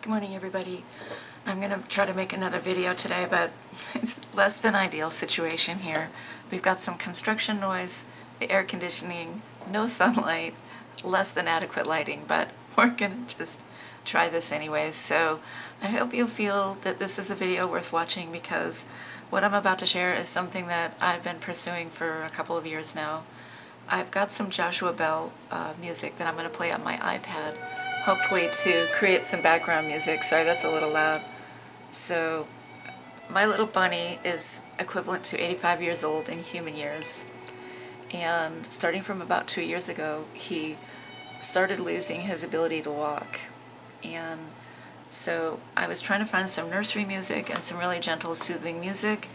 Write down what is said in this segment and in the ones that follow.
Good morning, everybody. I'm going to try to make another video today, but it's less than ideal situation here. We've got some construction noise, the air conditioning, no sunlight, less than adequate lighting, but we're going to just try this anyways. So I hope you'll feel that this is a video worth watching, because what I'm about to share is something that I've been pursuing for a couple of years now. I've got some Joshua Bell music that I'm going to play on my iPad, hopefully to create some background music. Sorry, that's a little loud. So my little bunny is equivalent to 85 years old in human years, and starting from about 2 years ago, he started losing his ability to walk. And so I was trying to find some nursery music and some really gentle, soothing music,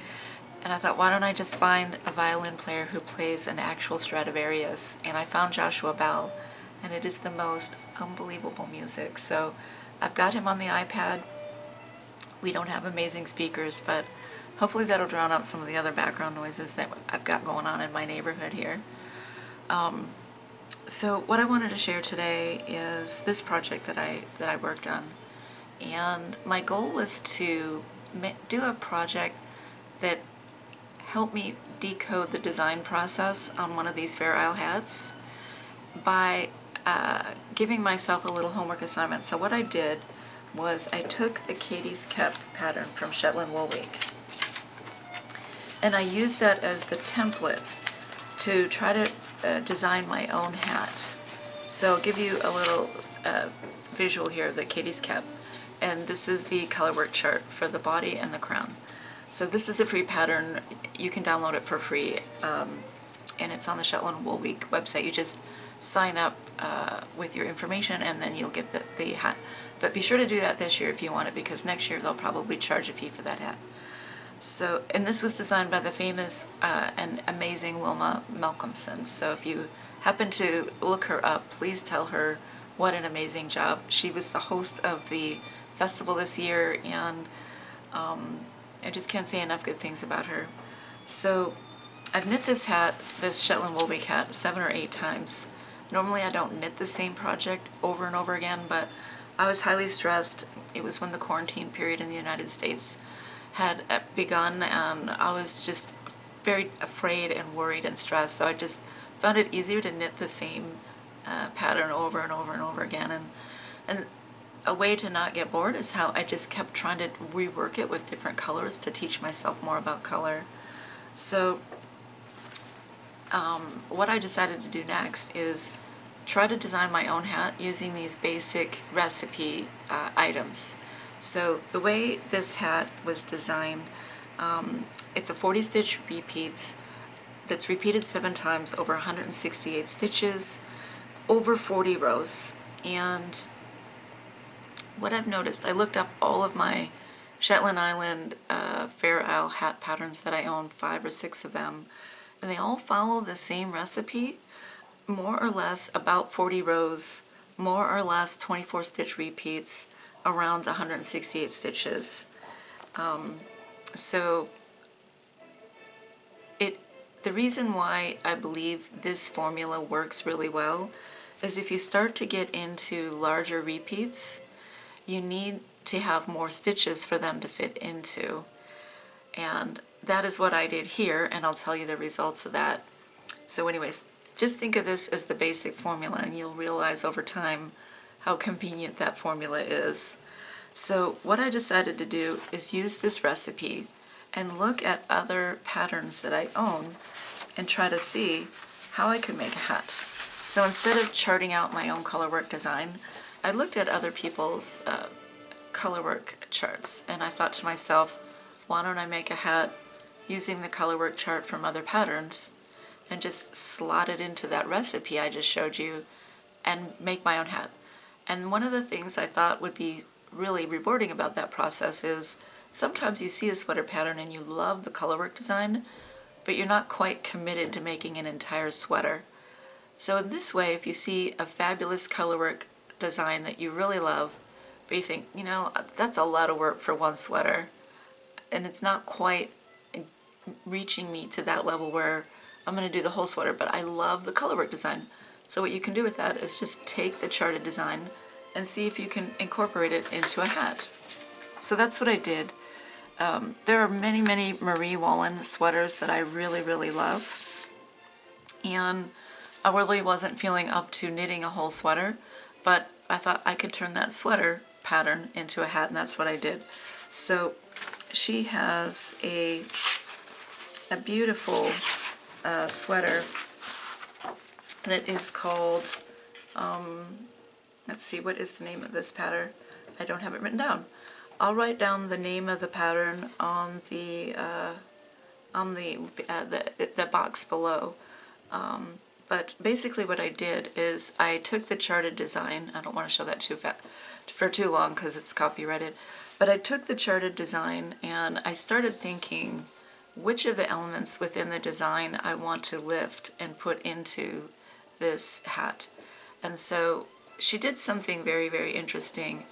and I thought, why don't I just find a violin player who plays an actual Stradivarius? And I found Joshua Bell, and it is the most unbelievable music. So I've got him on the iPad. We don't have amazing speakers, but hopefully that'll drown out some of the other background noises that I've got going on in my neighborhood here. So what I wanted to share today is this project that I worked on. And my goal was to do a project that helped me decode the design process on one of these Fair Isle hats by giving myself a little homework assignment. So what I did was I took the Katie's Cap pattern from Shetland Wool Week, and I used that as the template to try to design my own hat. So I'll give you a little visual here of the Katie's Cap, and this is the colorwork chart for the body and the crown. So this is a free pattern. You can download it for free, and it's on the Shetland Wool Week website. You just sign up with your information, and then you'll get the hat. But be sure to do that this year if you want it, because next year they'll probably charge a fee for that hat. So, and this was designed by the famous and amazing Wilma Malcolmson. So if you happen to look her up, please tell her what an amazing job. She was the host of the festival this year, and I just can't say enough good things about her. So I've knit this hat, this Shetland Wool Week hat, 7 or 8 times. Normally I don't knit the same project over and over again, but I was highly stressed. It was when the quarantine period in the United States had begun, and I was just very afraid and worried and stressed, so I just found it easier to knit the same pattern over and over and over again. And a way to not get bored is how I just kept trying to rework it with different colors to teach myself more about color. So what I decided to do next is try to design my own hat using these basic recipe items. So the way this hat was designed, it's a 40 stitch repeat that's repeated 7 times over 168 stitches over 40 rows. And what I've noticed, I looked up all of my Shetland Island Fair Isle hat patterns that I own, 5 or 6 of them, and they all follow the same recipe, more or less about 40 rows, more or less 24 stitch repeats, around 168 stitches. So the reason why I believe this formula works really well is if you start to get into larger repeats, you need to have more stitches for them to fit into. And that is what I did here, and I'll tell you the results of that. So anyways, just think of this as the basic formula, and you'll realize over time how convenient that formula is. So what I decided to do is use this recipe and look at other patterns that I own and try to see how I could make a hat. So instead of charting out my own colorwork design, I looked at other people's colorwork charts, and I thought to myself, why don't I make a hat using the colorwork chart from other patterns and just slot it into that recipe I just showed you and make my own hat. And one of the things I thought would be really rewarding about that process is sometimes you see a sweater pattern and you love the colorwork design, but you're not quite committed to making an entire sweater. So in this way, if you see a fabulous colorwork design that you really love, but you think, you know, that's a lot of work for one sweater, and it's not quite reaching me to that level where I'm going to do the whole sweater, but I love the colorwork design. So what you can do with that is just take the charted design and see if you can incorporate it into a hat. So that's what I did. There are many, many Marie Wallin sweaters that I really, really love. And I really wasn't feeling up to knitting a whole sweater, but I thought I could turn that sweater pattern into a hat, and that's what I did. So she has a beautiful sweater that is called, let's see, what is the name of this pattern? I don't have it written down. I'll write down the name of the pattern on the box below. But basically what I did is I took the charted design. I don't want to show that for too long because it's copyrighted. But I took the charted design and I started thinking which of the elements within the design I want to lift and put into this hat. And so she did something very, very interesting.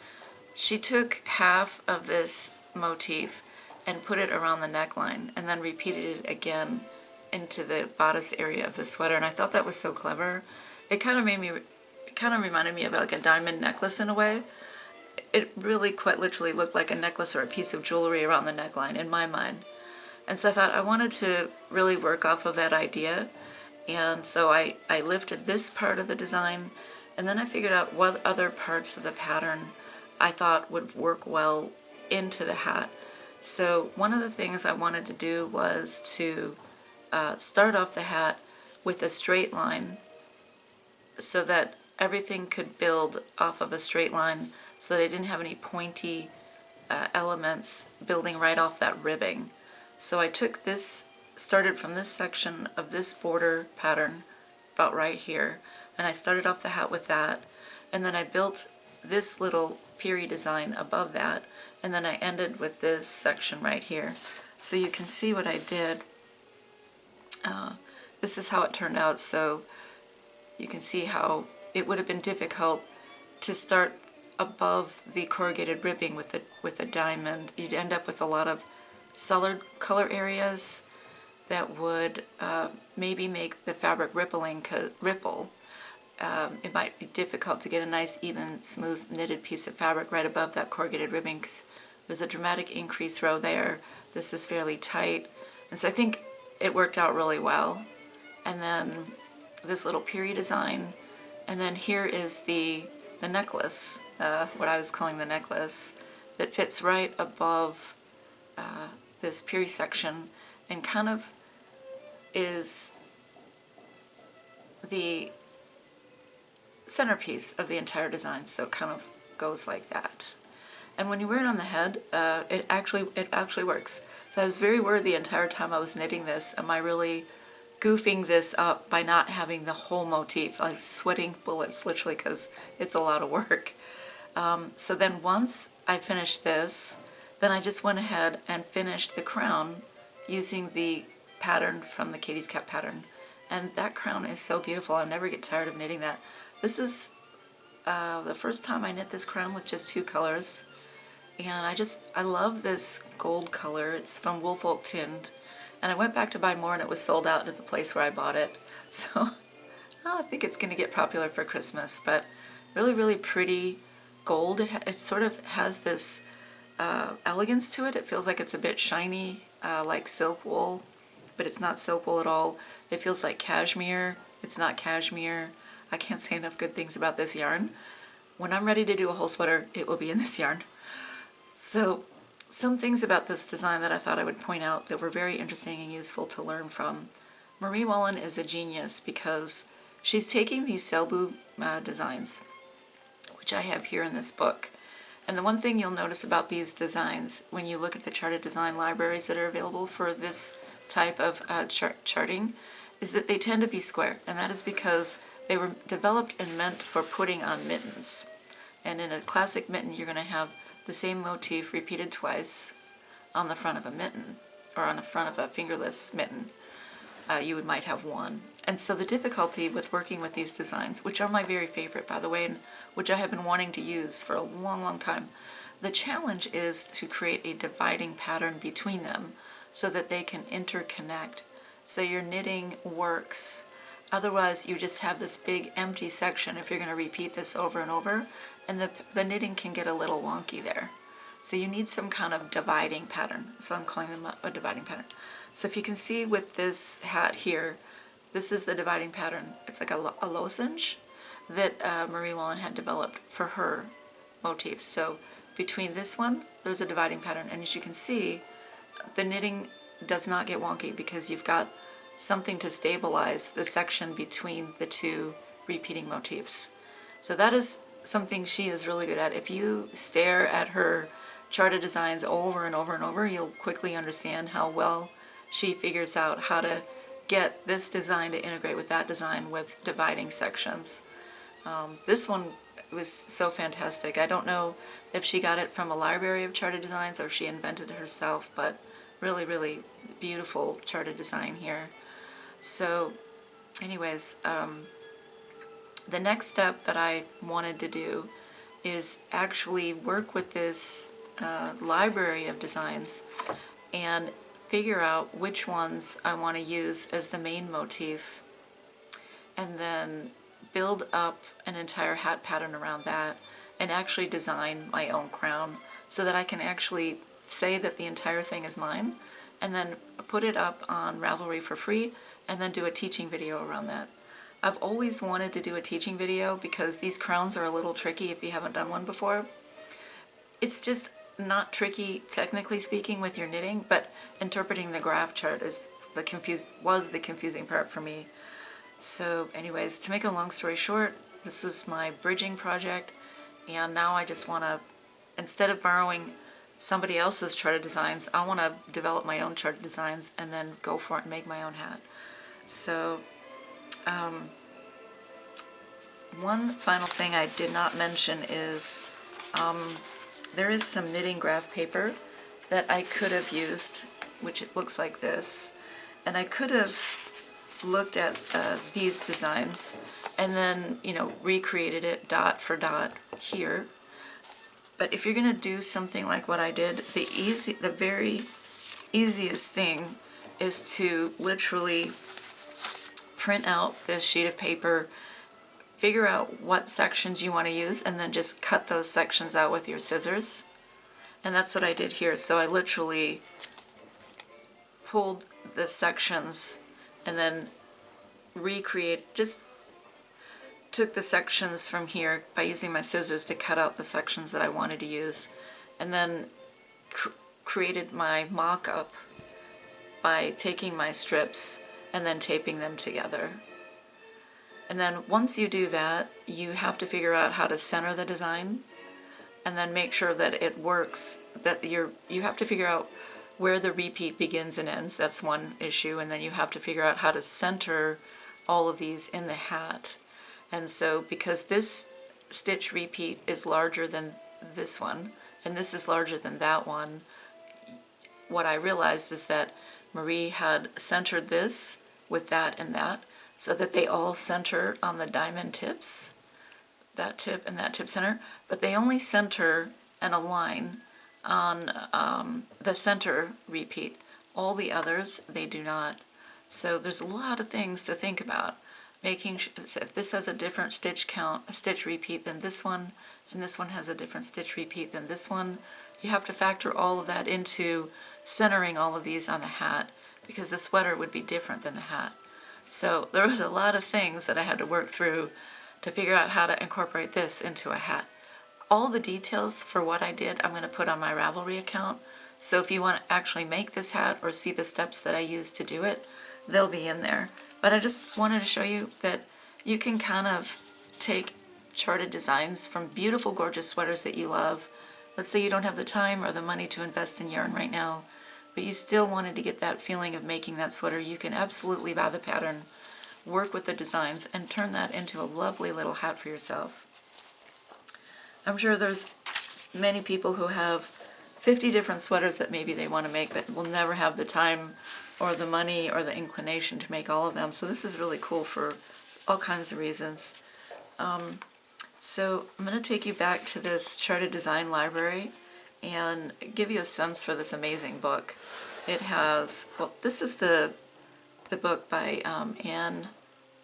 She took half of this motif and put it around the neckline and then repeated it again into the bodice area of the sweater, and I thought that was so clever. It kind of reminded me of like a diamond necklace in a way. It really quite literally looked like a necklace or a piece of jewelry around the neckline in my mind. And so I thought I wanted to really work off of that idea, and so I lifted this part of the design, and then I figured out what other parts of the pattern I thought would work well into the hat. So one of the things I wanted to do was to start off the hat with a straight line so that everything could build off of a straight line, so that I didn't have any pointy elements building right off that ribbing. So I took this, started from this section of this border pattern about right here, and I started off the hat with that, and then I built this little Peary design above that, and then I ended with this section right here. So you can see what I did. This is how it turned out. So you can see how it would have been difficult to start above the corrugated ribbing with the diamond. You'd end up with a lot of solid color areas that would maybe make the fabric ripple. It might be difficult to get a nice, even, smooth knitted piece of fabric right above that corrugated ribbing, because there's a dramatic increase row there. This is fairly tight, and so I think it worked out really well. And then this little Peary design, and then here is the necklace, what I was calling the necklace, that fits right above this Peary section and kind of is the centerpiece of the entire design. So it kind of goes like that. And when you wear it on the head, it actually works. So I was very worried the entire time I was knitting this, am I really goofing this up by not having the whole motif? I was sweating bullets literally because it's a lot of work. So then once I finished this, then I just went ahead and finished the crown using the pattern from the Katie's Cap pattern. And that crown is so beautiful. I'll never get tired of knitting that. This is the first time I knit this crown with just 2 colors. And I love this gold color. It's from Wolf Oak Tinned. And I went back to buy more and it was sold out at the place where I bought it. So I think it's going to get popular for Christmas. But really, really pretty gold. It sort of has this elegance to it. It feels like it's a bit shiny, like silk wool. But it's not silk wool at all. It feels like cashmere. It's not cashmere. I can't say enough good things about this yarn. When I'm ready to do a whole sweater, it will be in this yarn. So some things about this design that I thought I would point out that were very interesting and useful to learn from. Marie Wallin is a genius because she's taking these Selbu designs, which I have here in this book. And the one thing you'll notice about these designs when you look at the charted design libraries that are available for this type of charting is that they tend to be square, and that is because they were developed and meant for putting on mittens. And in a classic mitten, you're going to have the same motif repeated twice on the front of a mitten, or on the front of a fingerless mitten. You might have one. And so the difficulty with working with these designs, which are my very favorite, by the way, and which I have been wanting to use for a long, long time, the challenge is to create a dividing pattern between them so that they can interconnect. So your knitting works. Otherwise, you just have this big empty section if you're going to repeat this over and over, and the knitting can get a little wonky there. So you need some kind of dividing pattern. So I'm calling them a dividing pattern. So if you can see with this hat here, this is the dividing pattern. It's like a lozenge that Marie Wallin had developed for her motifs. So between this one, there's a dividing pattern. And as you can see, the knitting does not get wonky because you've got something to stabilize the section between the two repeating motifs. So that is something she is really good at. If you stare at her charted designs over and over and over, you'll quickly understand how well she figures out how to get this design to integrate with that design with dividing sections. This one was so fantastic. I don't know if she got it from a library of charted designs or if she invented it herself, but really, really beautiful charted design here. So anyways, the next step that I wanted to do is actually work with this library of designs and figure out which ones I want to use as the main motif, and then build up an entire hat pattern around that and actually design my own crown so that I can actually say that the entire thing is mine, and then put it up on Ravelry for free and then do a teaching video around that. I've always wanted to do a teaching video because these crowns are a little tricky if you haven't done one before. It's just not tricky technically speaking with your knitting, but interpreting the graph chart was the confusing part for me. So anyways, to make a long story short, this was my bridging project, and now I just want to, instead of borrowing somebody else's charted designs, I want to develop my own charted designs and then go for it and make my own hat. So one final thing I did not mention is there is some knitting graph paper that I could have used, which it looks like this, and I could have looked at these designs and then, you know, recreated it dot for dot here. But if you're going to do something like what I did, the very easiest thing is to literally print out this sheet of paper, figure out what sections you want to use, and then just cut those sections out with your scissors. And that's what I did here. So I literally pulled the sections and then just took the sections from here by using my scissors to cut out the sections that I wanted to use, and then created my mock-up by taking my strips and then taping them together. And then once you do that, you have to figure out how to center the design and then make sure that it works, that you have to figure out where the repeat begins and ends. That's one issue. And then you have to figure out how to center all of these in the hat. And so because this stitch repeat is larger than this one, and this is larger than that one, what I realized is that Marie had centered this with that and that, so that they all center on the diamond tips, that tip and that tip center, but they only center and align on the center repeat. All the others, they do not. So there's a lot of things to think about. Making sure, if this has a different stitch count, a stitch repeat than this one, and this one has a different stitch repeat than this one, you have to factor all of that into centering all of these on the hat, because the sweater would be different than the hat. So there was a lot of things that I had to work through to figure out how to incorporate this into a hat. All the details for what I did I'm going to put on my Ravelry account, so if you want to actually make this hat or see the steps that I used to do it, they'll be in there. But I just wanted to show you that you can kind of take charted designs from beautiful, gorgeous sweaters that you love. Let's say you don't have the time or the money to invest in yarn right now, but you still wanted to get that feeling of making that sweater. You can absolutely buy the pattern, work with the designs, and turn that into a lovely little hat for yourself. I'm sure there's many people who have 50 different sweaters that maybe they want to make, but will never have the time or the money or the inclination to make all of them. So this is really cool for all kinds of reasons. So I'm going to take you back to this charted design library and give you a sense for this amazing book. It has, well, this is the book by Anne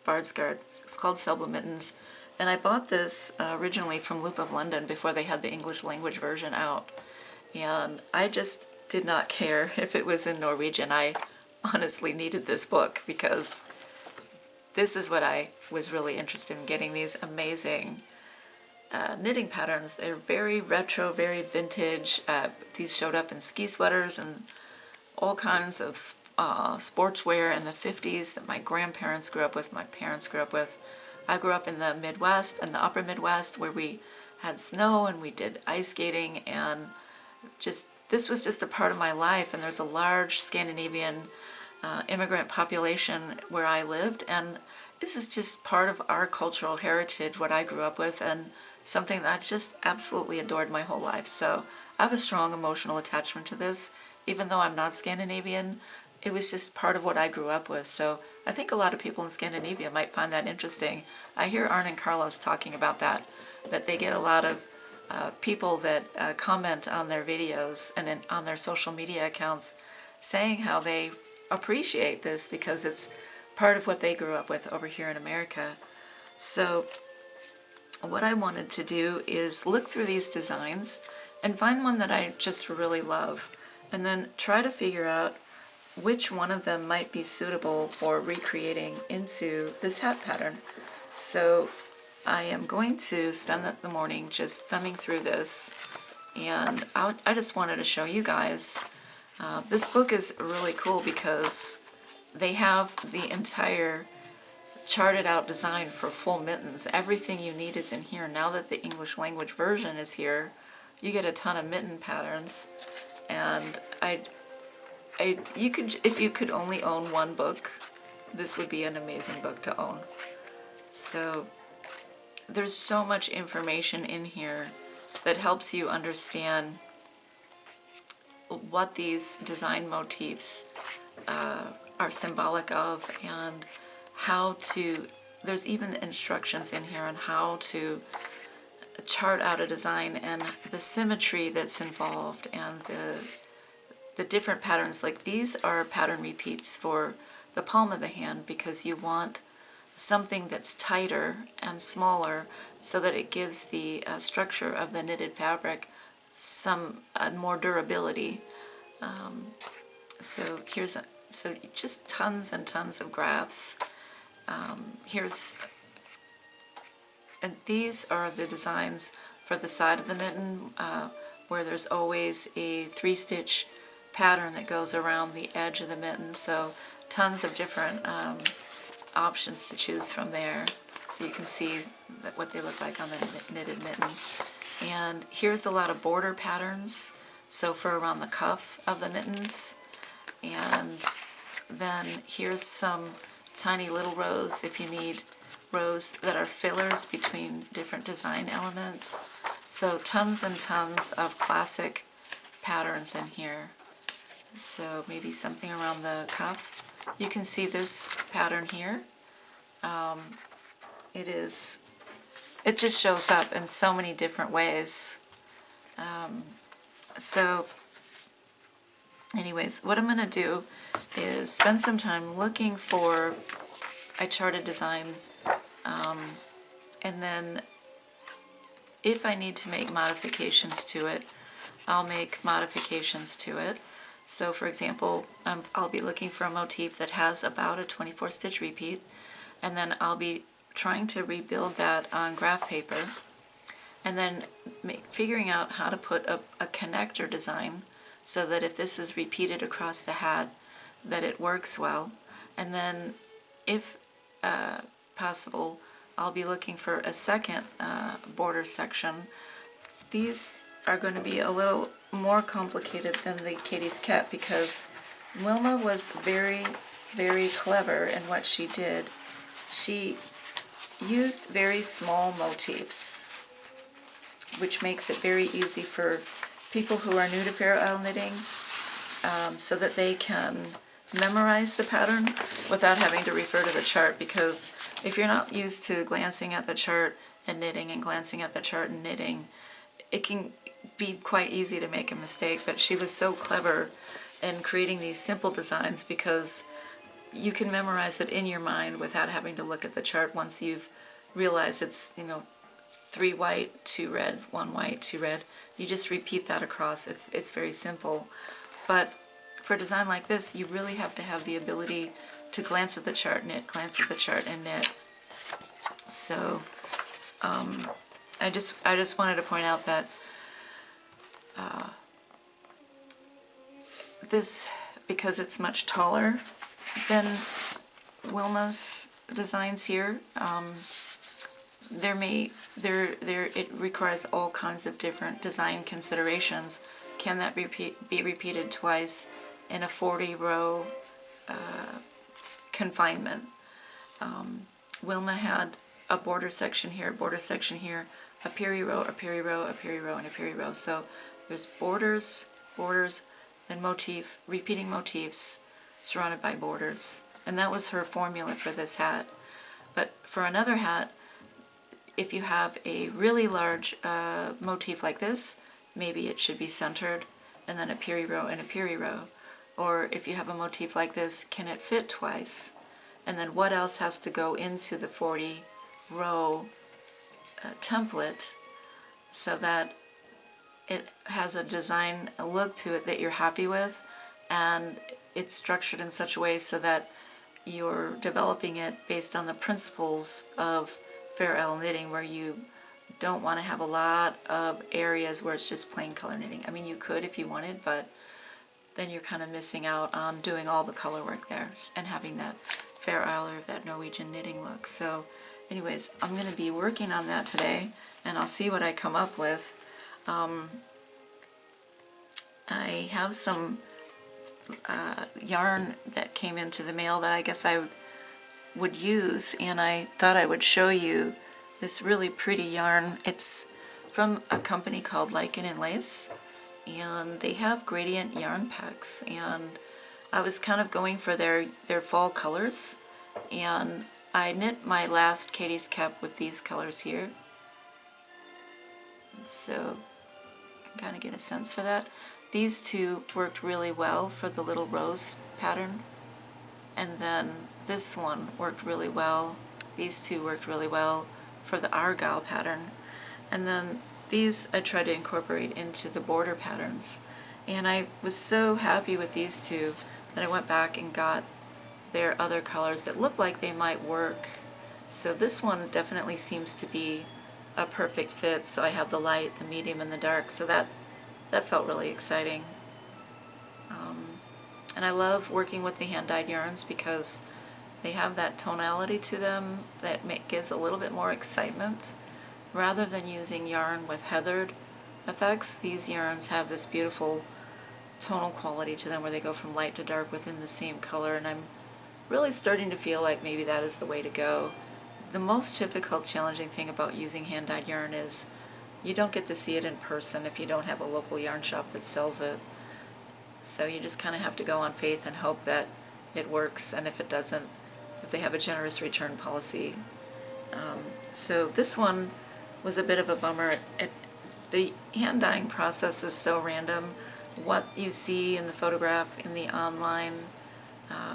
Bardsgard. It's called Sublimitins. And I bought this originally from Loop of London before they had the English language version out. And I just did not care if it was in Norwegian. I honestly needed this book because this is what I was really interested in, getting these amazing knitting patterns. They're very retro, very vintage. These showed up in ski sweaters and all kinds of sportswear in the 50s that my grandparents grew up with, my parents grew up with. I grew up in the Midwest, in the upper Midwest, where we had snow and we did ice skating, and this was just a part of my life. And there's a large Scandinavian immigrant population where I lived, and this is just part of our cultural heritage, what I grew up with, and something that I just absolutely adored my whole life. So I have a strong emotional attachment to this. Even though I'm not Scandinavian, it was just part of what I grew up with. So I think a lot of people in Scandinavia might find that interesting. I hear Arne and Carlos talking about that they get a lot of people that comment on their videos and on their social media accounts saying how they appreciate this because it's part of what they grew up with over here in America. So what I wanted to do is look through these designs and find one that I just really love, and then try to figure out which one of them might be suitable for recreating into this hat pattern. So I am going to spend the morning just thumbing through this, and I just wanted to show you guys. This book is really cool because they have the entire charted out design for full mittens. Everything you need is in here. Now that the English language version is here, you get a ton of mitten patterns. And you could, if you could only own one book, this would be an amazing book to own. So there's so much information in here that helps you understand what these design motifs are symbolic of, and how to, there's even instructions in here on how to chart out a design and the symmetry that's involved, and the different patterns. Like these are pattern repeats for the palm of the hand because you want something that's tighter and smaller so that it gives the structure of the knitted fabric some more durability. So just tons and tons of graphs. And these are the designs for the side of the mitten, where there's always a 3-stitch pattern that goes around the edge of the mitten. So tons of different options to choose from there. So you can see what they look like on the knitted mitten. And here's a lot of border patterns, so for around the cuff of the mittens. And then here's some tiny little rows if you need rows that are fillers between different design elements. So tons and tons of classic patterns in here. So maybe something around the cuff. You can see this pattern here. It just shows up in so many different ways. So anyways, what I'm going to do is spend some time looking for a charted design, and then if I need to make modifications to it, I'll make modifications to it. So for example, I'll be looking for a motif that has about a 24-stitch repeat, and then I'll be trying to rebuild that on graph paper, and then figuring out how to put a connector design so that if this is repeated across the hat, that it works well. And then if possible, I'll be looking for a second border section. These are going to be a little more complicated than the Katie's Cat because Wilma was very, very clever in what she did. She used very small motifs, which makes it very easy for people who are new to Fair Isle knitting, so that they can memorize the pattern without having to refer to the chart, because if you're not used to glancing at the chart and knitting and glancing at the chart and knitting, it can be quite easy to make a mistake. But she was so clever in creating these simple designs because you can memorize it in your mind without having to look at the chart once you've realize it's, 3 white, 2 red, 1 white, 2 red. You just repeat that across. It's very simple. But for a design like this, you really have to have the ability to glance at the chart, knit, glance at the chart, and knit. So I just wanted to point out that this, because it's much taller than Wilma's designs here, it requires all kinds of different design considerations. Can that be repeated twice in a 40-row confinement? Wilma had a border section here, a piri row, a piri row, a piri row, and a piri row. So there's borders, then motif, repeating motifs surrounded by borders. And that was her formula for this hat. But for another hat, if you have a really large motif like this, maybe it should be centered, and then a piri row and a piri row. Or if you have a motif like this, can it fit twice? And then what else has to go into the 40-row template so that it has a design, a look to it that you're happy with, and it's structured in such a way so that you're developing it based on the principles of fair isle knitting, where you don't want to have a lot of areas where it's just plain color knitting. I mean, you could if you wanted, but then you're kind of missing out on doing all the color work there and having that fair isle or that Norwegian knitting look. So anyways, I'm going to be working on that today, and I'll see what I come up with. I have some yarn that came into the mail that I guess I would use, and I thought I would show you this really pretty yarn. It's from a company called Lichen and Lace, and they have gradient yarn packs, and I was kind of going for their fall colors, and I knit my last Katie's cap with these colors here, so you can kind of get a sense for that. These two worked really well for the little rose pattern, and then this one worked really well. These two worked really well for the argyle pattern, and then these I tried to incorporate into the border patterns. And I was so happy with these two that I went back and got their other colors that looked like they might work. So this one definitely seems to be a perfect fit. So I have the light, the medium, and the dark, so that felt really exciting. And I love working with the hand-dyed yarns because they have that tonality to them that gives a little bit more excitement. Rather than using yarn with heathered effects, these yarns have this beautiful tonal quality to them where they go from light to dark within the same color, and I'm really starting to feel like maybe that is the way to go. The most difficult, challenging thing about using hand-dyed yarn is you don't get to see it in person if you don't have a local yarn shop that sells it. So you just kind of have to go on faith and hope that it works, and if it doesn't, if they have a generous return policy. So this one was a bit of a bummer. The hand dyeing process is so random. What you see in the photograph in the online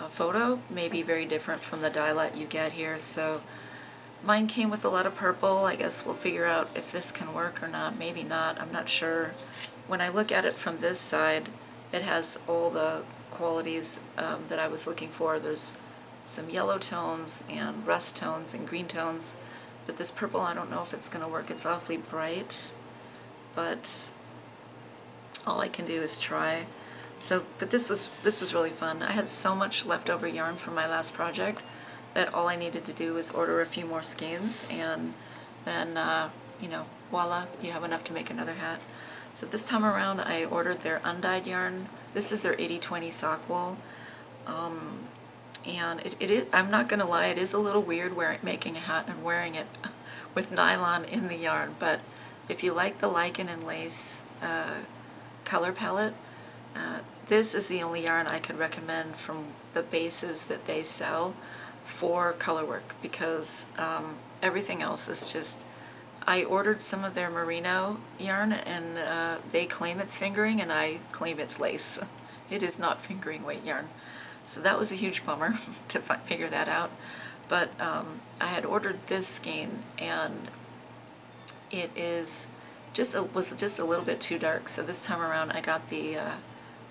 photo may be very different from the dye lot you get here. So mine came with a lot of purple. I guess we'll figure out if this can work or not. Maybe not. I'm not sure. When I look at it from this side, it has all the qualities that I was looking for. There's some yellow tones and rust tones and green tones, but this purple, I don't know if it's going to work. It's awfully bright, but all I can do is try. So, but this was really fun. I had so much leftover yarn from my last project that all I needed to do was order a few more skeins, and then voila, you have enough to make another hat. So this time around I ordered their undyed yarn. This is their 80/20 sock wool. And it is, I'm not going to lie, it is a little weird making a hat and wearing it with nylon in the yarn, but if you like the Lichen and Lace color palette, this is the only yarn I could recommend from the bases that they sell for color work, because everything else is just, I ordered some of their merino yarn, and they claim it's fingering, and I claim it's lace. It is not fingering weight yarn. So that was a huge bummer to figure that out. But I had ordered this skein, and it is was just a little bit too dark. So this time around I got the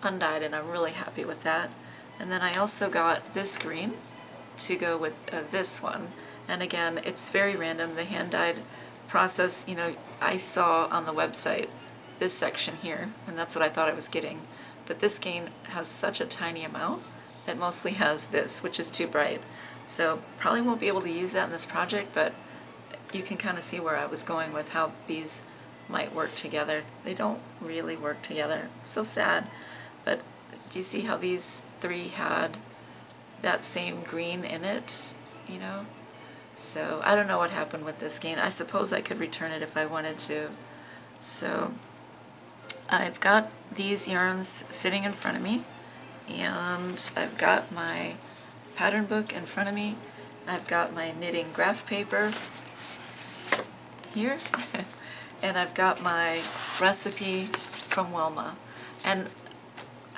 undyed, and I'm really happy with that. And then I also got this green to go with this one. And again, it's very random. The hand-dyed process, you know, I saw on the website this section here, and that's what I thought I was getting. But this skein has such a tiny amount. It mostly has this, which is too bright. So probably won't be able to use that in this project, but you can kind of see where I was going with how these might work together. They don't really work together. So sad. But do you see how these three had that same green in it, you know? So I don't know what happened with this skein. I suppose I could return it if I wanted to. So I've got these yarns sitting in front of me, and I've got my pattern book in front of me. I've got my knitting graph paper here, and I've got my recipe from Wilma. And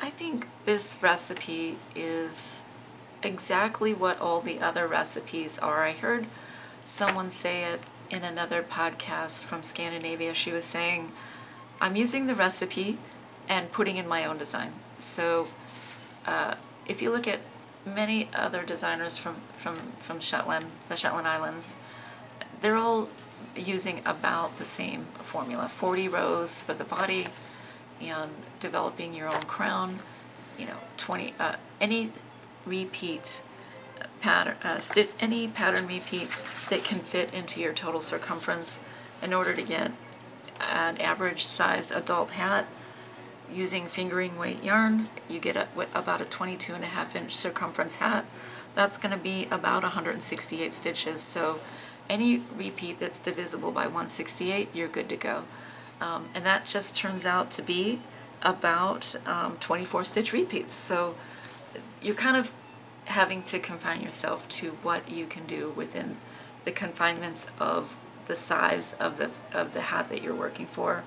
I think this recipe is exactly what all the other recipes are. I heard someone say it in another podcast from Scandinavia. She was saying, I'm using the recipe and putting in my own design. So if you look at many other designers from Shetland, the Shetland Islands, they're all using about the same formula. 40 rows for the body, and developing your own crown, you know, 20, any repeat pattern, any pattern repeat that can fit into your total circumference in order to get an average size adult hat. Using fingering weight yarn, you get about a 22.5-inch circumference hat. That's going to be about 168 stitches. So any repeat that's divisible by 168, you're good to go. And that just turns out to be about 24 stitch repeats. So you're kind of having to confine yourself to what you can do within the confinements of the size of the hat that you're working for,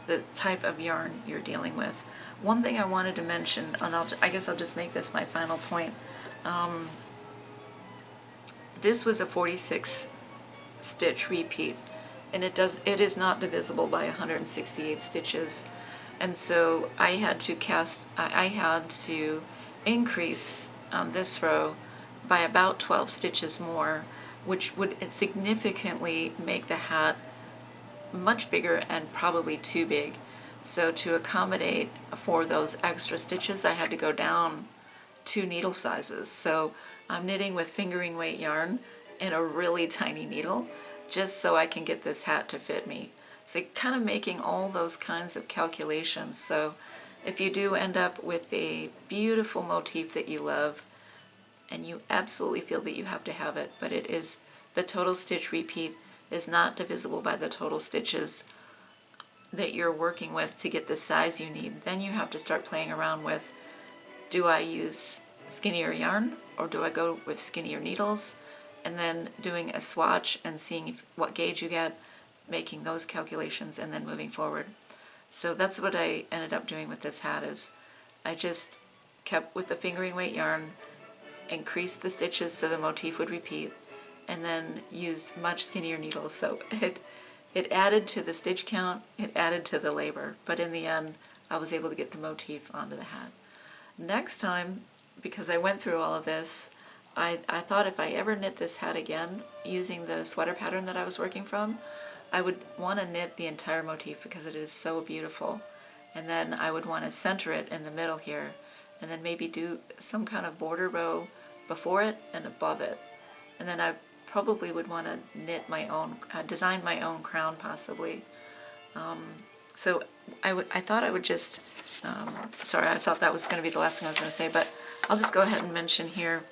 the type of yarn you're dealing with. One thing I wanted to mention, and I guess I'll just make this my final point. This was a 46 stitch repeat, and it is not divisible by 168 stitches, and so I had to increase on this row by about 12 stitches more, which would significantly make the hat much bigger and probably too big. So to accommodate for those extra stitches, I had to go down 2 needle sizes. So I'm knitting with fingering weight yarn and a really tiny needle just so I can get this hat to fit me. So kind of making all those kinds of calculations. So if you do end up with a beautiful motif that you love and you absolutely feel that you have to have it, but it is the total stitch repeat is not divisible by the total stitches that you're working with to get the size you need, then you have to start playing around with, do I use skinnier yarn or do I go with skinnier needles? And then doing a swatch and seeing what gauge you get, making those calculations, and then moving forward. So that's what I ended up doing with this hat. Is I just kept with the fingering weight yarn, increased the stitches so the motif would repeat, and then used much skinnier needles. So it added to the stitch count, it added to the labor, but in the end I was able to get the motif onto the hat. Next time, because I went through all of this, I thought if I ever knit this hat again using the sweater pattern that I was working from, I would want to knit the entire motif because it is so beautiful. And then I would want to center it in the middle here, and then maybe do some kind of border row before it and above it. And then I probably would want to knit my own, design my own crown possibly. So I thought I would just, sorry, I thought that was going to be the last thing I was going to say, but I'll just go ahead and mention here,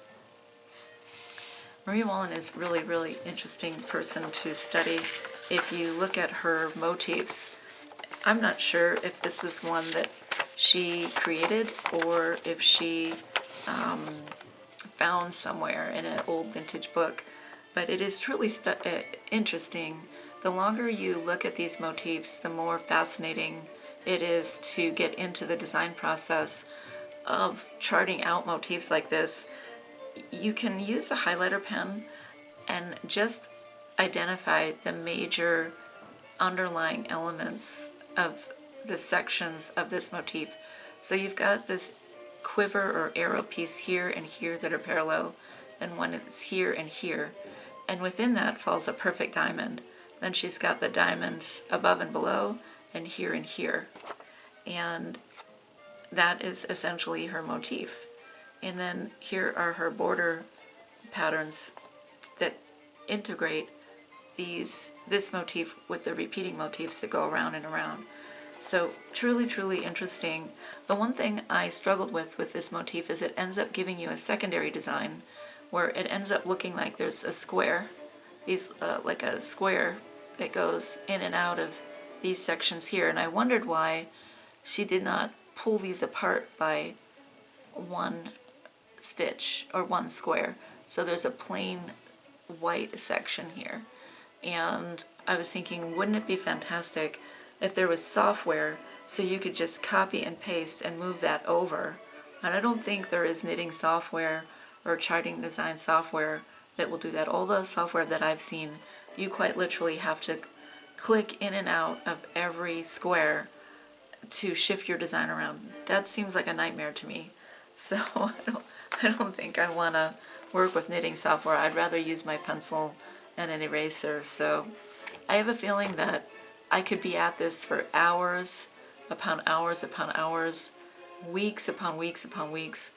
Marie Wallin is really, really interesting person to study. If you look at her motifs, I'm not sure if this is one that she created or if she found somewhere in an old vintage book, but it is truly interesting. The longer you look at these motifs, the more fascinating it is to get into the design process of charting out motifs like this. You can use a highlighter pen, and just identify the major underlying elements of the sections of this motif. So you've got this quiver or arrow piece here and here that are parallel, and one that's here and here, and within that falls a perfect diamond. Then she's got the diamonds above and below, and here, and that is essentially her motif. And then here are her border patterns that integrate this motif with the repeating motifs that go around and around. So truly, truly interesting. The one thing I struggled with this motif is it ends up giving you a secondary design where it ends up looking like there's a square, like a square that goes in and out of these sections here. And I wondered why she did not pull these apart by one stitch or one square. So there's a plain white section here. And I was thinking, wouldn't it be fantastic if there was software so you could just copy and paste and move that over? And I don't think there is knitting software or charting design software that will do that. All the software that I've seen, you quite literally have to click in and out of every square to shift your design around. That seems like a nightmare to me. So I don't think I want to work with knitting software. I'd rather use my pencil and an eraser. So I have a feeling that I could be at this for hours upon hours upon hours, weeks upon weeks upon weeks,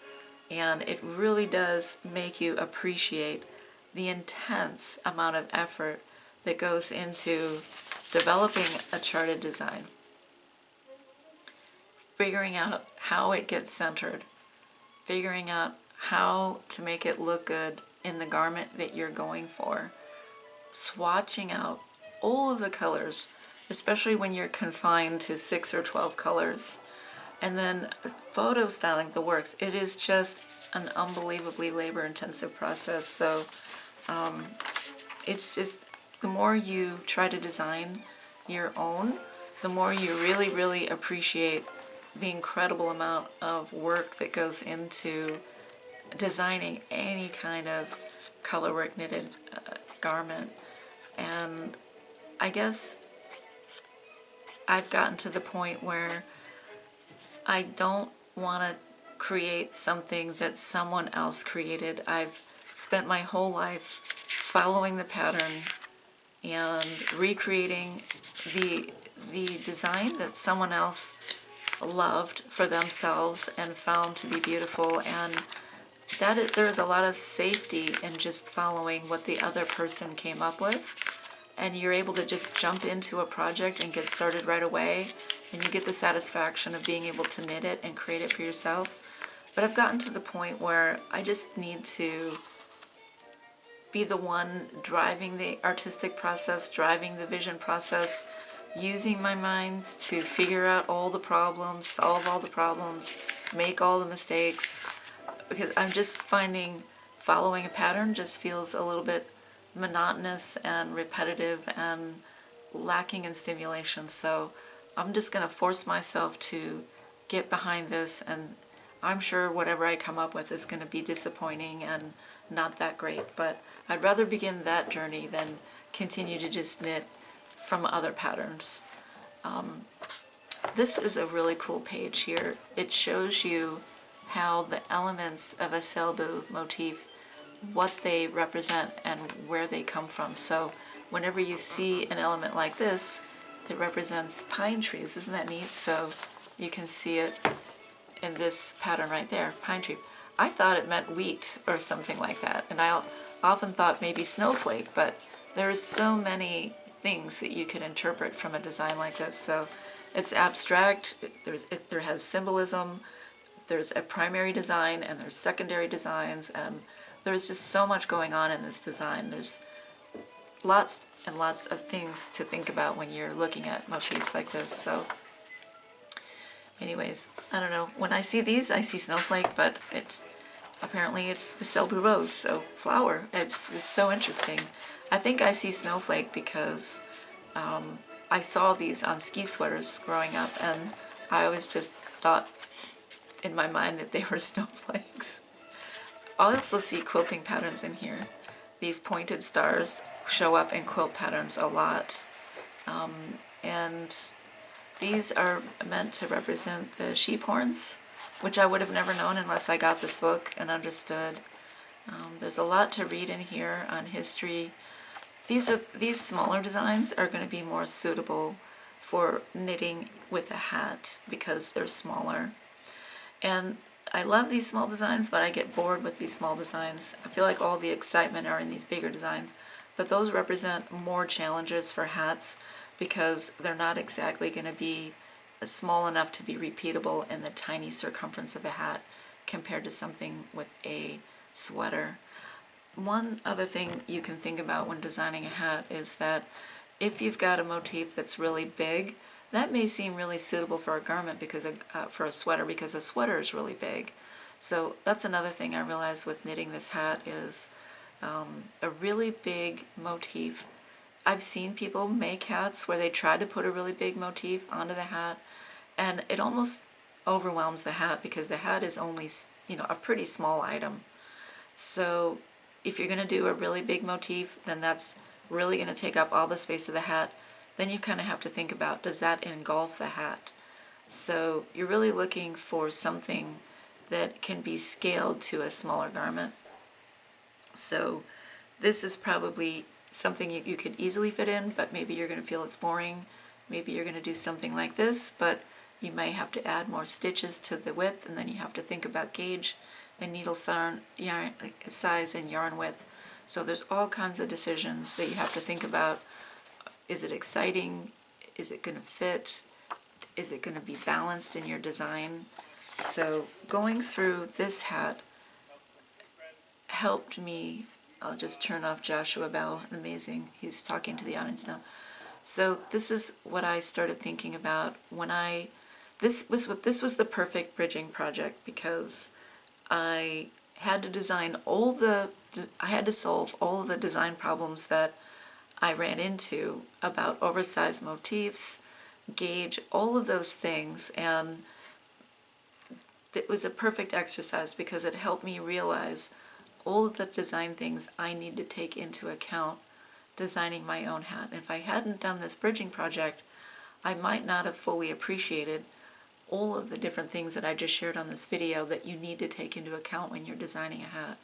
and it really does make you appreciate the intense amount of effort that goes into developing a charted design, figuring out how it gets centered, figuring out how to make it look good in the garment that you're going for, swatching out all of the colors, especially when you're confined to 6 or 12 colors, and then photo styling the works. It is just an unbelievably labor-intensive process. So it's just, the more you try to design your own, the more you really, really appreciate the incredible amount of work that goes into designing any kind of colorwork knitted garment. And I guess I've gotten to the point where I don't want to create something that someone else created. I've spent my whole life following the pattern and recreating the design that someone else loved for themselves and found to be beautiful. And there is a lot of safety in just following what the other person came up with, and you're able to just jump into a project and get started right away, and you get the satisfaction of being able to knit it and create it for yourself. But I've gotten to the point where I just need to be the one driving the artistic process, driving the vision process, using my mind to figure out all the problems, solve all the problems, make all the mistakes, because I'm just finding following a pattern just feels a little bit monotonous and repetitive and lacking in stimulation. So I'm just going to force myself to get behind this, and I'm sure whatever I come up with is going to be disappointing and not that great, but I'd rather begin that journey than continue to just knit from other patterns. This is a really cool page here. It shows you how the elements of a Selbu motif, what they represent and where they come from. So whenever you see an element like this, it represents pine trees. Isn't that neat? So you can see it in this pattern right there, pine tree. I thought it meant wheat or something like that, and I often thought maybe snowflake, but there's so many things that you can interpret from a design like this. So it's abstract, there has symbolism, there's a primary design, and there's secondary designs, and there's just so much going on in this design. There's lots and lots of things to think about when you're looking at motifs like this. So anyways, I don't know, when I see these, I see snowflake, but apparently it's the Selbu rose, so flower. It's so interesting. I think I see snowflake because I saw these on ski sweaters growing up, and I always just thought in my mind that they were snowflakes. I also see quilting patterns in here. these pointed stars show up in quilt patterns a lot. And these are meant to represent the sheep horns, which I would have never known unless I got this book and understood. There's a lot to read in here on history. These smaller designs are going to be more suitable for knitting with a hat because they're smaller. And I love these small designs, but I get bored with these small designs. I feel like all the excitement are in these bigger designs, but those represent more challenges for hats because they're not exactly going to be small enough to be repeatable in the tiny circumference of a hat compared to something with a sweater. One other thing you can think about when designing a hat is that if you've got a motif that's really big, that may seem really suitable for a garment because for a sweater, because a sweater is really big. So that's another thing I realized with knitting this hat is a really big motif. I've seen people make hats where they try to put a really big motif onto the hat, and it almost overwhelms the hat because the hat is only, a pretty small item. So if you're going to do a really big motif, then that's really going to take up all the space of the hat. Then you kind of have to think about, does that engulf the hat? So you're really looking for something that can be scaled to a smaller garment. So this is probably something you could easily fit in, but maybe you're going to feel it's boring. Maybe you're going to do something like this, but you may have to add more stitches to the width, and then you have to think about gauge and needle size and yarn width. So there's all kinds of decisions that you have to think about. Is it exciting? Is it going to fit? Is it going to be balanced in your design? So going through this hat helped me. I'll just turn off Joshua Bell. Amazing. He's talking to the audience now. So this is what I started thinking about when this was the perfect bridging project because I had to I had to solve all of the design problems that I ran into about oversized motifs, gauge, all of those things, and it was a perfect exercise because it helped me realize all of the design things I need to take into account designing my own hat. And if I hadn't done this bridging project, I might not have fully appreciated all of the different things that I just shared on this video that you need to take into account when you're designing a hat.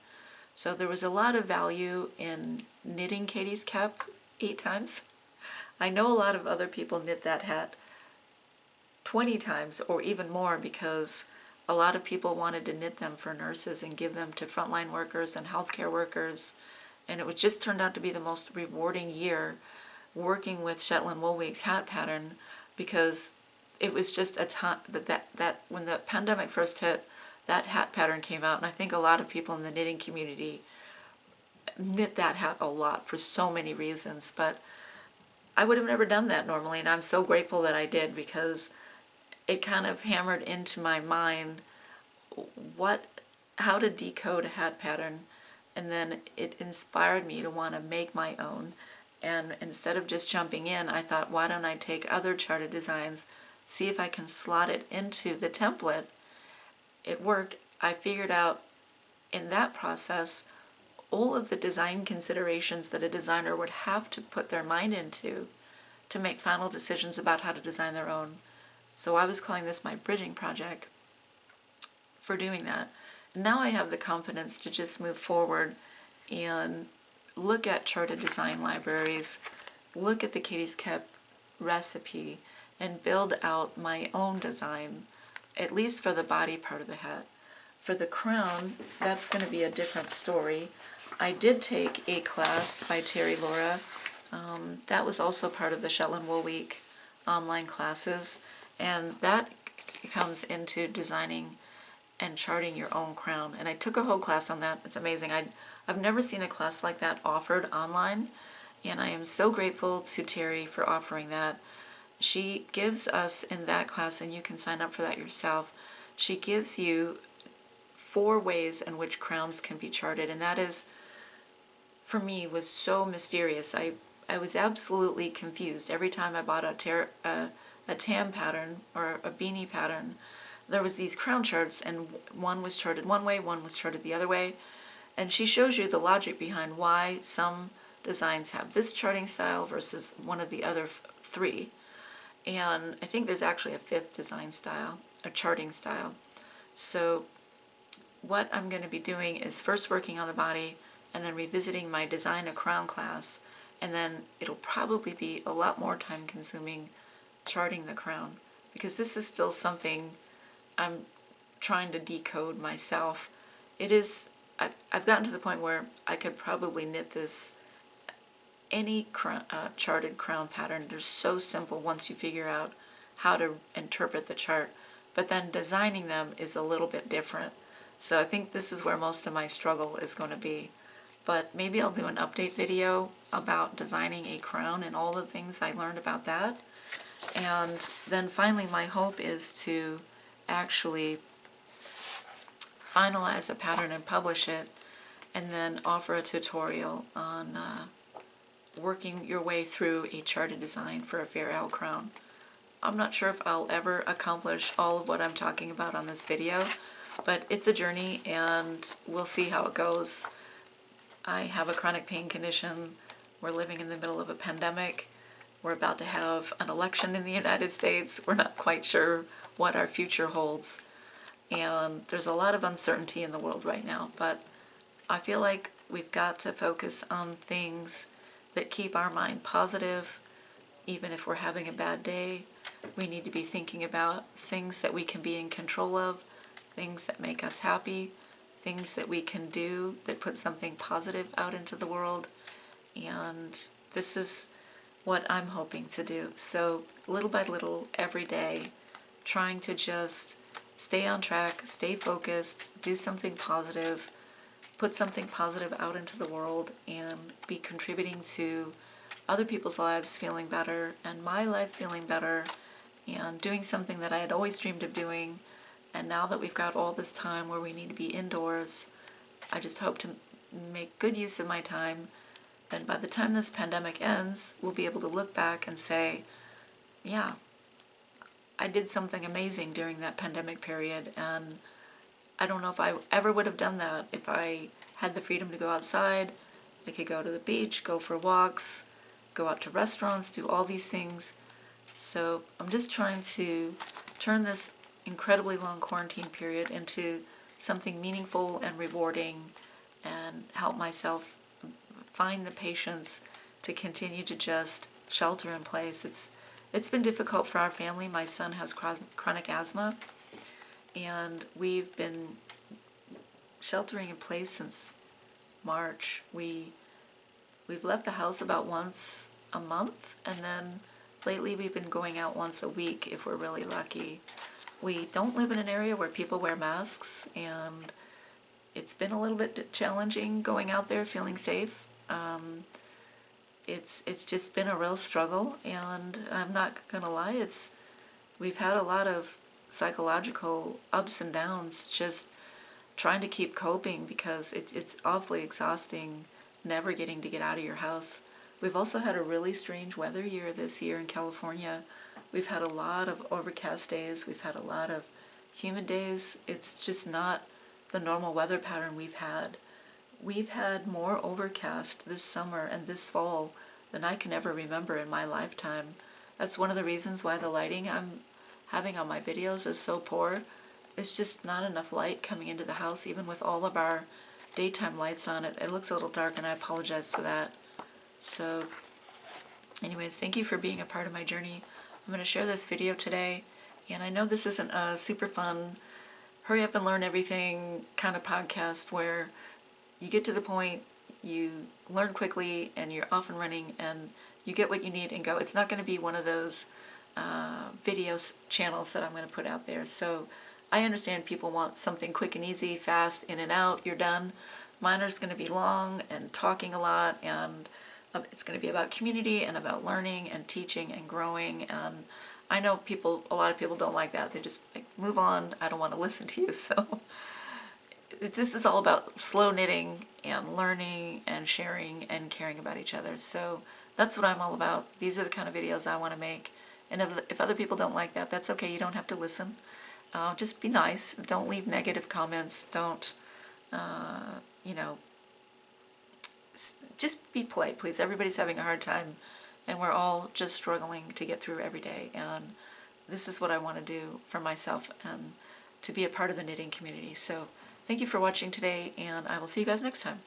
So there was a lot of value in knitting Katie's cap 8 times. I know a lot of other people knit that hat 20 times or even more because a lot of people wanted to knit them for nurses and give them to frontline workers and healthcare workers. And it just turned out to be the most rewarding year working with Shetland Wool Week's hat pattern because it was just a time that when the pandemic first hit, that hat pattern came out, and I think a lot of people in the knitting community knit that hat a lot for so many reasons, but I would have never done that normally, and I'm so grateful that I did because it kind of hammered into my mind how to decode a hat pattern, and then it inspired me to want to make my own. And instead of just jumping in, I thought, why don't I take other charted designs, see if I can slot it into the template. It worked. I figured out in that process all of the design considerations that a designer would have to put their mind into to make final decisions about how to design their own. So I was calling this my bridging project for doing that. And now I have the confidence to just move forward and look at charted design libraries, look at the Katie's Cap recipe, and build out my own design, at least for the body part of the hat. For the crown, that's going to be a different story. I did take a class by Terry Laura. That was also part of the Shetland Wool Week online classes, and that comes into designing and charting your own crown. And I took a whole class on that. It's amazing. I've never seen a class like that offered online, and I am so grateful to Terry for offering that. She gives us in that class, and you can sign up for that yourself, she gives you 4 ways in which crowns can be charted, and that is, for me, was so mysterious. I was absolutely confused every time I bought a tam pattern or a beanie pattern. There was these crown charts, and one was charted one way, one was charted the other way, And she shows you the logic behind why some designs have this charting style versus one of the other three. And I think there's actually a fifth design style, a charting style. So what I'm going to be doing is first working on the body and then revisiting my Design a Crown class, and then it'll probably be a lot more time consuming charting the crown, because this is still something I'm trying to decode myself. It is, I've gotten to the point where I could probably knit this, any charted crown pattern. They're so simple once you figure out how to interpret the chart, but then designing them is a little bit different. So I think this is where most of my struggle is going to be. But maybe I'll do an update video about designing a crown and all the things I learned about that. And then finally, my hope is to actually finalize a pattern and publish it, and then offer a tutorial on working your way through a charted design for a Fair Owl crown. I'm not sure if I'll ever accomplish all of what I'm talking about on this video, but it's a journey and we'll see how it goes. I have a chronic pain condition. We're living in the middle of a pandemic. We're about to have an election in the United States. We're not quite sure what our future holds. And there's a lot of uncertainty in the world right now, but I feel like we've got to focus on things that keep our mind positive. Even if we're having a bad day, we need to be thinking about things that we can be in control of, things that make us happy, things that we can do that put something positive out into the world. And this is what I'm hoping to do. So little by little, every day, trying to just stay on track, stay focused, do something positive, put something positive out into the world, and be contributing to other people's lives feeling better and my life feeling better, and doing something that I had always dreamed of doing. And now that we've got all this time where we need to be indoors, I just hope to make good use of my time. Then by the time this pandemic ends, we'll be able to look back and say, yeah, I did something amazing during that pandemic period, and I don't know if I ever would have done that if I had the freedom to go outside. I could go to the beach, go for walks, go out to restaurants, do all these things. So I'm just trying to turn this incredibly long quarantine period into something meaningful and rewarding, and help myself find the patience to continue to just shelter in place. It's been difficult for our family. My son has chronic asthma, and we've been sheltering in place since March. We've left the house about once a month, and then lately we've been going out once a week if we're really lucky. We don't live in an area where people wear masks, and it's been a little bit challenging going out there feeling safe. It's just been a real struggle, and I'm not gonna lie, we've had a lot of psychological ups and downs just trying to keep coping, because it's awfully exhausting never getting to get out of your house. We've also had a really strange weather year this year in California. We've had a lot of overcast days. We've had a lot of humid days. It's just not the normal weather pattern we've had. We've had more overcast this summer and this fall than I can ever remember in my lifetime. That's one of the reasons why the lighting I'm having on my videos is so poor. It's just not enough light coming into the house, even with all of our daytime lights on. It looks a little dark, and I apologize for that. So anyways, thank you for being a part of my journey. I'm going to share this video today, and I know this isn't a super fun, hurry up and learn everything kind of podcast where you get to the point, you learn quickly, and you're off and running, and you get what you need and go. It's not going to be one of those videos channels that I'm going to put out there. So I understand people want something quick and easy, fast, in and out, you're done. Mine is going to be long and talking a lot, and it's going to be about community and about learning and teaching and growing. And I know a lot of people don't like that. They just like, move on, I don't want to listen to you. So this is all about slow knitting and learning and sharing and caring about each other. So that's what I'm all about. These are the kind of videos I want to make. And if other people don't like that, that's okay. You don't have to listen. Just be nice. Don't leave negative comments. Don't you know, just be polite, please. Everybody's having a hard time, and we're all just struggling to get through every day. And this is what I want to do for myself and to be a part of the knitting community. So thank you for watching today, and I will see you guys next time.